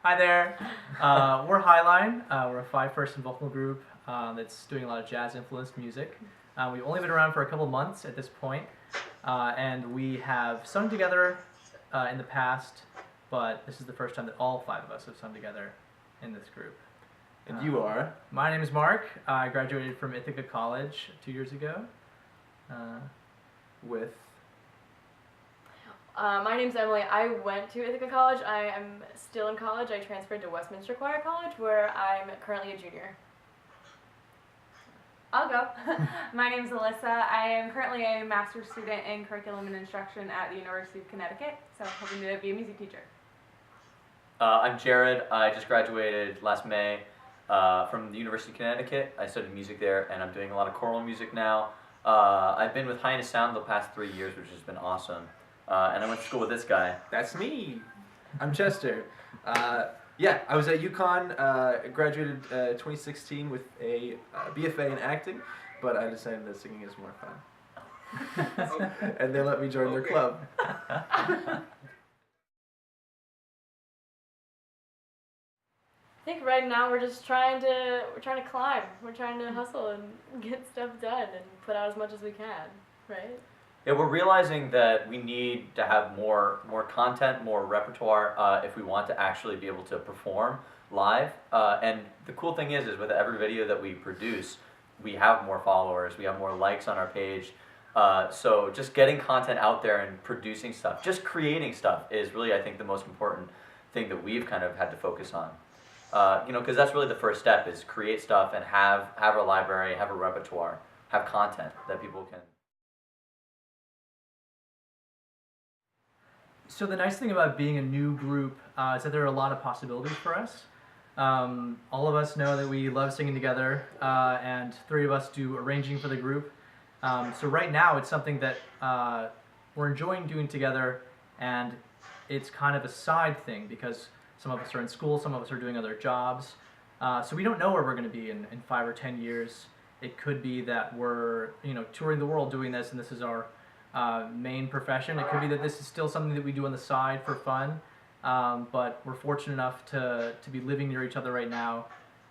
Hi there. We're Highline. We're a 5-person vocal group that's doing a lot of jazz-influenced music. We've only been around for a couple months at this point, and we have sung together in the past, but this is the first time that all 5 of us have sung together in this group. And you are? My name is Mark. I graduated from Ithaca College 2 years ago. With? My name's Emily. I went to Ithaca College. I am still in college. I transferred to Westminster Choir College, where I'm currently a junior. I'll go. My name's Alyssa. I am currently a master's student in curriculum and instruction at the University of Connecticut, so hoping to be a music teacher. I'm Jared. I just graduated last May from the University of Connecticut. I studied music there, and I'm doing a lot of choral music now. I've been with Highline Sound the past 3 years, which has been awesome. And I went to school with this guy. That's me. I'm Chester. Yeah, I was at UConn, graduated 2016 with a BFA in acting, but I decided that singing is more fun. And they let me join their club. I think right now we're just trying to climb. We're trying to hustle and get stuff done and put out as much as we can, right? Yeah, we're realizing that we need to have more content, more repertoire if we want to actually be able to perform live. And the cool thing is with every video that we produce, we have more followers, we have more likes on our page. So just getting content out there and producing stuff, just creating stuff is really, I think, the most important thing that we've kind of had to focus on. Because that's really the first step, is create stuff and have a library, have a repertoire, have content that people can. So the nice thing about being a new group is that there are a lot of possibilities for us. All of us know that we love singing together, and 3 of us do arranging for the group. So right now it's something that we're enjoying doing together, and it's kind of a side thing because some of us are in school, some of us are doing other jobs. So we don't know where we're going to be in 5 or 10 years. It could be that we're touring the world doing this, and this is our main profession. It could be that this is still something that we do on the side for fun, but we're fortunate enough to be living near each other right now,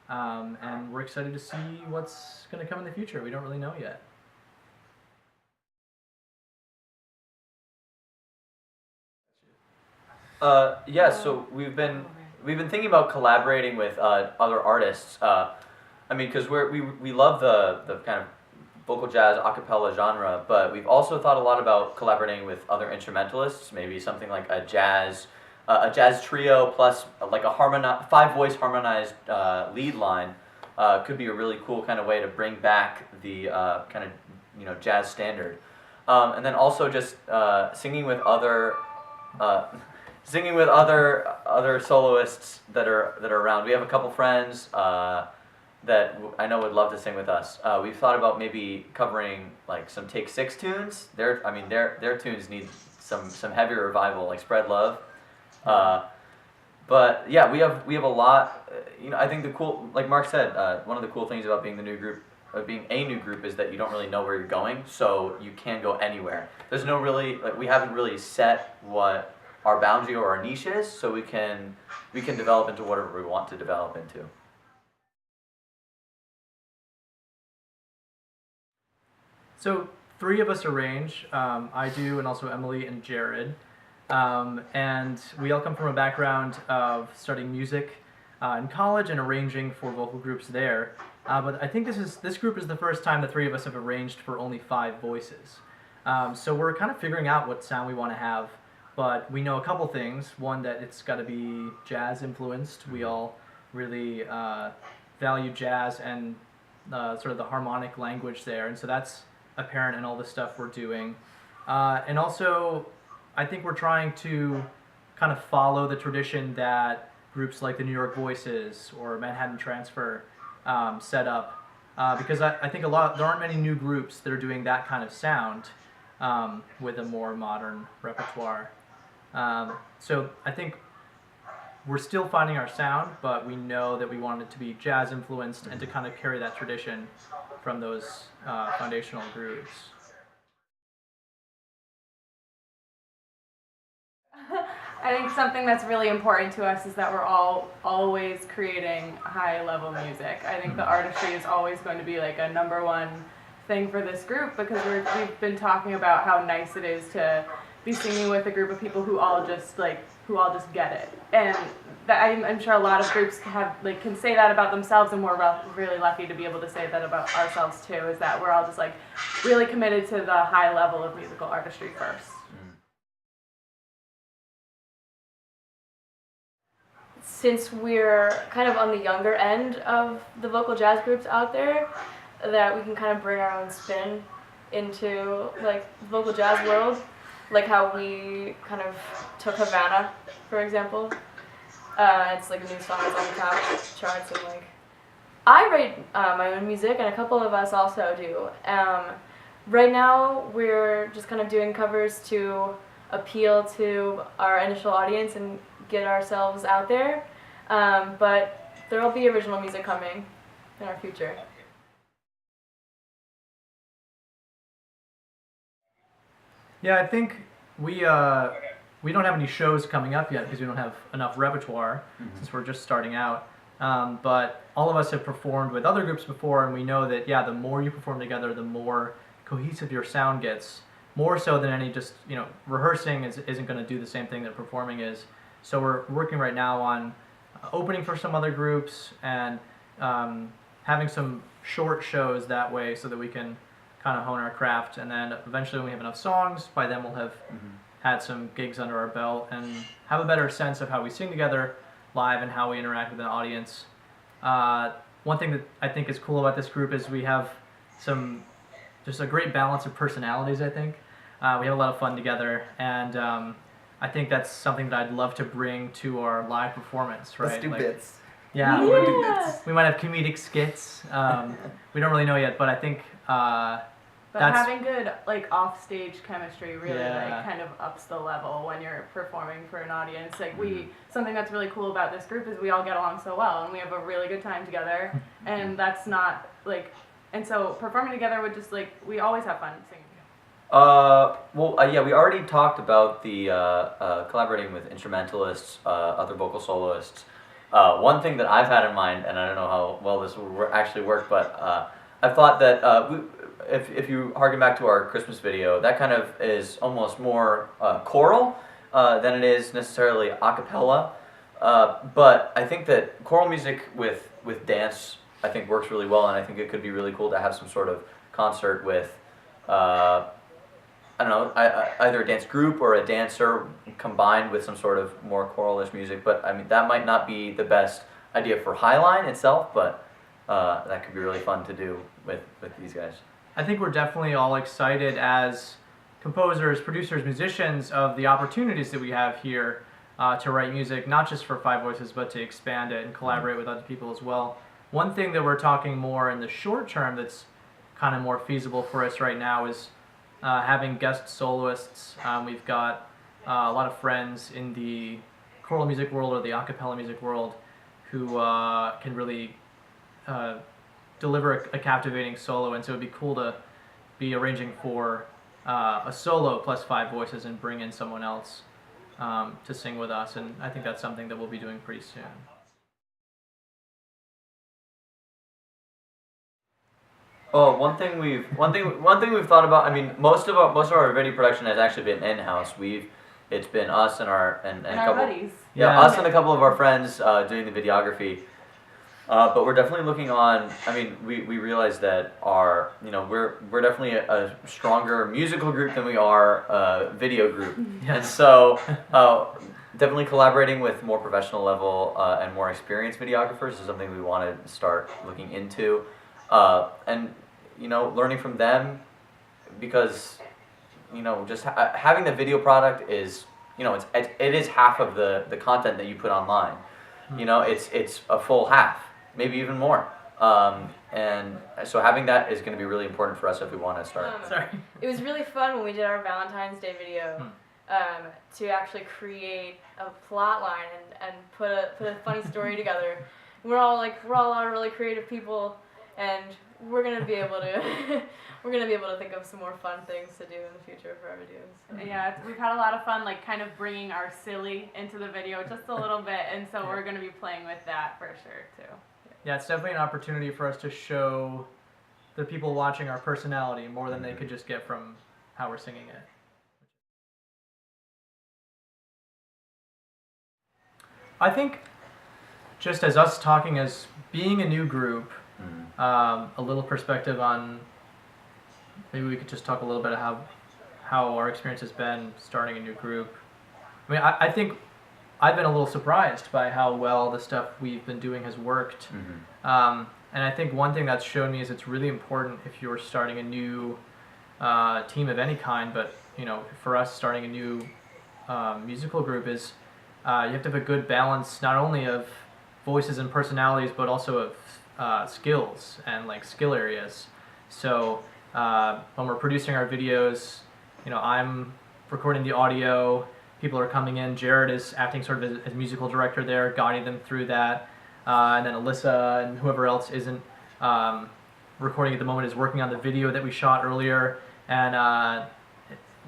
and we're excited to see what's going to come in the future. We don't really know yet. Yeah, so we've been thinking about collaborating with other artists. I mean, because we love the kind of vocal jazz a cappella genre, but we've also thought a lot about collaborating with other instrumentalists, maybe something like a jazz trio plus like a 5-voice harmonized lead line could be a really cool kind of way to bring back the kind of jazz standard, and then also just singing with other soloists that are around. We have a couple friends that I know would love to sing with us. We've thought about maybe covering like some Take 6 tunes. Their tunes need some heavier revival, like Spread Love. But yeah, we have a lot. I think like Mark said, one of the cool things about being a new group is that you don't really know where you're going, so you can go anywhere. There's no we haven't really set what our boundary or our niche is, so we can develop into whatever we want to develop into. So 3 of us arrange. I do, and also Emily and Jared. And we all come from a background of studying music in college and arranging for vocal groups there. But I think this group is the first time the 3 of us have arranged for only 5 voices. So we're kind of figuring out what sound we want to have. But we know a couple things. One, that it's got to be jazz influenced. We all really value jazz and sort of the harmonic language there. And so that's apparent in all the stuff we're doing. And also, I think we're trying to kind of follow the tradition that groups like the New York Voices or Manhattan Transfer set up, because I think there aren't many new groups that are doing that kind of sound with a more modern repertoire. So I think we're still finding our sound, but we know that we want it to be jazz influenced and to kind of carry that tradition from those foundational grooves. I think something that's really important to us is that we're all always creating high-level music. I think the artistry is always going to be like a number one thing for this group, because we've been talking about how nice it is to be singing with a group of people who all just get it. And I'm sure a lot of groups can say that about themselves, and we're really lucky to be able to say that about ourselves too, is that we're all just like really committed to the high level of musical artistry first. Since we're kind of on the younger end of the vocal jazz groups out there, that we can kind of bring our own spin into like the vocal jazz world, like how we kind of took Havana, for example. It's like a new song that's on the top charts, and like I write my own music, and a couple of us also do. Right now, we're just kind of doing covers to appeal to our initial audience and get ourselves out there, but there will be original music coming in our future. Yeah, I think we don't have any shows coming up yet because we don't have enough repertoire since we're just starting out. But all of us have performed with other groups before, and we know that the more you perform together, the more cohesive your sound gets. More so than any just rehearsing isn't going to do the same thing that performing is. So we're working right now on opening for some other groups and having some short shows that way, so that we can kind of hone our craft. And then eventually, when we have enough songs, by then we'll have had some gigs under our belt and have a better sense of how we sing together live and how we interact with the audience. One thing that I think is cool about this group is we have just a great balance of personalities, I think. We have a lot of fun together, and I think that's something that I'd love to bring to our live performance, right? Let's do bits. Yeah, We wanna do bits. we might have comedic skits. We don't really know yet, but I think But that's having good off-stage chemistry really Yeah. kind of ups the level when you're performing for an audience. Something that's really cool about this group is we all get along so well, and we have a really good time together. And that's not and so performing together would just we always have fun singing together. We already talked about the collaborating with instrumentalists, other vocal soloists. One thing that I've had in mind, and I don't know how well this will actually work, but I've thought that if you harken back to our Christmas video, that kind of is almost more choral than it is necessarily a cappella. But I think that choral music with dance, I think, works really well, and I think it could be really cool to have some sort of concert with, either a dance group or a dancer combined with some sort of more choralish music. But I mean, that might not be the best idea for Highline itself, but that could be really fun to do with these guys. I think we're definitely all excited as composers, producers, musicians of the opportunities that we have here to write music, not just for Five Voices, but to expand it and collaborate with other people as well. One thing that we're talking more in the short term that's kind of more feasible for us right now is having guest soloists. We've got a lot of friends in the choral music world or the a cappella music world who can really deliver a captivating solo, and so it'd be cool to be arranging for a solo plus Five Voices and bring in someone else to sing with us, and I think that's something that we'll be doing pretty soon. Oh, one thing we've thought about. I mean, most of our video production has actually been in-house. It's been us and our and a our couple, buddies. yeah, us and a couple of our friends doing the videography. But we're definitely looking on. I mean, we realize that we're definitely a stronger musical group than we are a video group, and so definitely collaborating with more professional level and more experienced videographers is something we want to start looking into, and learning from them, because just having the video product is it is half of the content that you put online. It's a full half, maybe even more. And so having that is going to be really important for us if we want to start. Sorry. It was really fun when we did our Valentine's Day video to actually create a plot line and put a funny story together. We're all a lot of really creative people, and we're gonna be able to we're gonna be able to think of some more fun things to do in the future for our videos. Yeah, we've had a lot of fun, like kind of bringing our silly into the video just a little bit, and so we're gonna be playing with that for sure too. Yeah, it's definitely an opportunity for us to show the people watching our personality more than they could just get from how we're singing it. I think just as us talking as being a new group, a little perspective on, maybe we could just talk a little bit of how our experience has been starting a new group. I mean, I think I've been a little surprised by how well the stuff we've been doing has worked. And I think one thing that's shown me is it's really important if you're starting a new team of any kind, but for us starting a new musical group is you have to have a good balance not only of voices and personalities, but also of skills and like skill areas. So when we're producing our videos, I'm recording the audio, people are coming in, Jared is acting sort of as musical director there, guiding them through that, and then Alyssa and whoever else isn't recording at the moment is working on the video that we shot earlier, and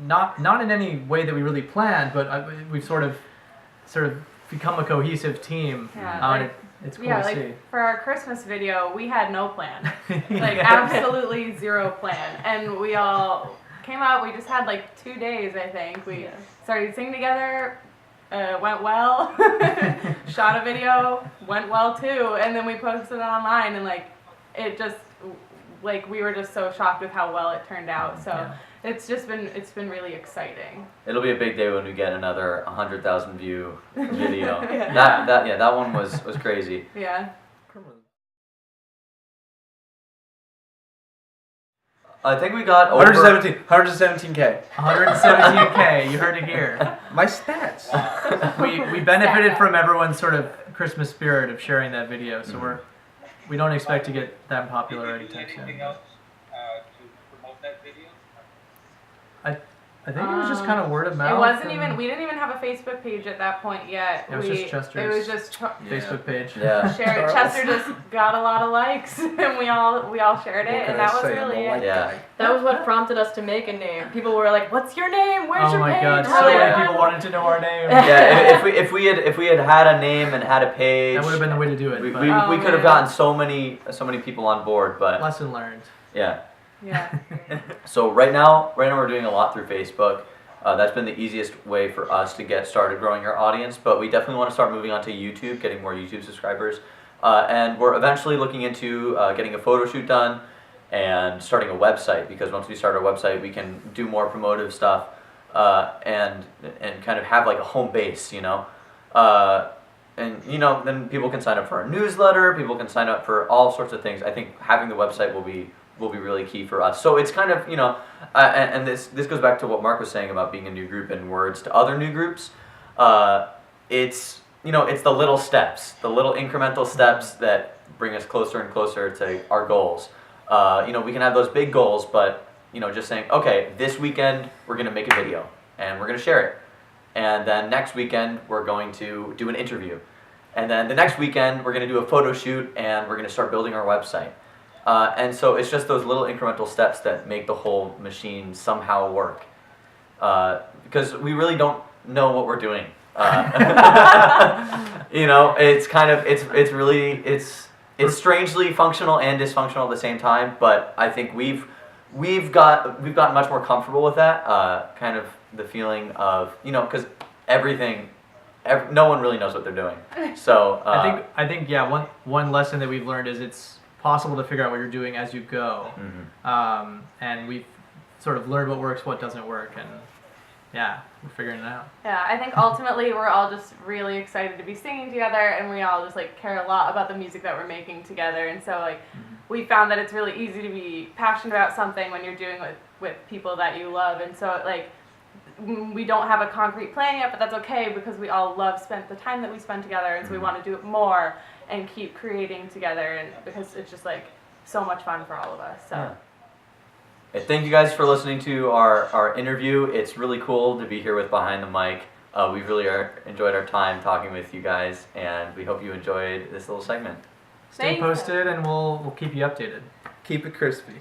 not in any way that we really planned, but we've sort of become a cohesive team. Yeah, it's cool to see. For our Christmas video, we had no plan, like absolutely zero plan, and we all came out. We just had like 2 days, I think. We started singing together, went well. Shot a video, went well too, and then we posted it online, and like it just we were just so shocked with how well it turned out. So it's been really exciting. It'll be a big day when we get another 100,000 view video. That one was crazy. Yeah. I think we got over 117K. 117K, you heard it here. My stats. We benefited from everyone's sort of Christmas spirit of sharing that video, so we don't expect to get that popular anytime soon. Anything else to promote that video? I think it was just kind of word of mouth. It wasn't even. We didn't even have a Facebook page at that point yet. It was just Chester's. It was just Facebook page. Yeah. Chester just got a lot of likes, and we all shared it, and that was really it. Yeah. That was what prompted us to make a name. People were like, "What's your name? Where's your page?" Oh my God! So many people wanted to know our name. Yeah. If we had had a name and had a page, That would have been the way to do it. we but could have gotten so many people on board, but lesson learned. yeah. Yeah. So right now we're doing a lot through Facebook. That's been the easiest way for us to get started growing our audience, but we definitely want to start moving on to YouTube, getting more YouTube subscribers, and we're eventually looking into getting a photo shoot done and starting a website, because once we start our website we can do more promotive stuff and kind of have like a home base, and then people can sign up for our newsletter, people can sign up for all sorts of things. I think having the website will be really key for us. So it's kind of, and this goes back to what Mark was saying about being a new group and words to other new groups. It's the little steps, the little incremental steps that bring us closer and closer to our goals. We can have those big goals, but just saying, okay, this weekend we're going to make a video and we're going to share it. And then next weekend we're going to do an interview. And then the next weekend we're going to do a photo shoot and we're going to start building our website. And so it's just those little incremental steps that make the whole machine somehow work. Because we really don't know what we're doing. It's kind of, it's strangely functional and dysfunctional at the same time, but I think we've gotten much more comfortable with that, kind of the feeling of, because no one really knows what they're doing. So I think one lesson that we've learned is it's possible to figure out what you're doing as you go. And we've sort of learned what works, what doesn't work, and we're figuring it out. Yeah, I think ultimately we're all just really excited to be singing together, and we all just care a lot about the music that we're making together, and so we found that it's really easy to be passionate about something when you're doing with people that you love, and so we don't have a concrete plan yet, but that's okay because we all love the time that we spend together, and so we want to do it more and keep creating together, and because it's just so much fun for all of us. So. Yeah. Hey, thank you guys for listening to our interview. It's really cool to be here with Behind the Mic. We really enjoyed our time talking with you guys, and we hope you enjoyed this little segment. Stay posted, and we'll keep you updated. Keep it crispy.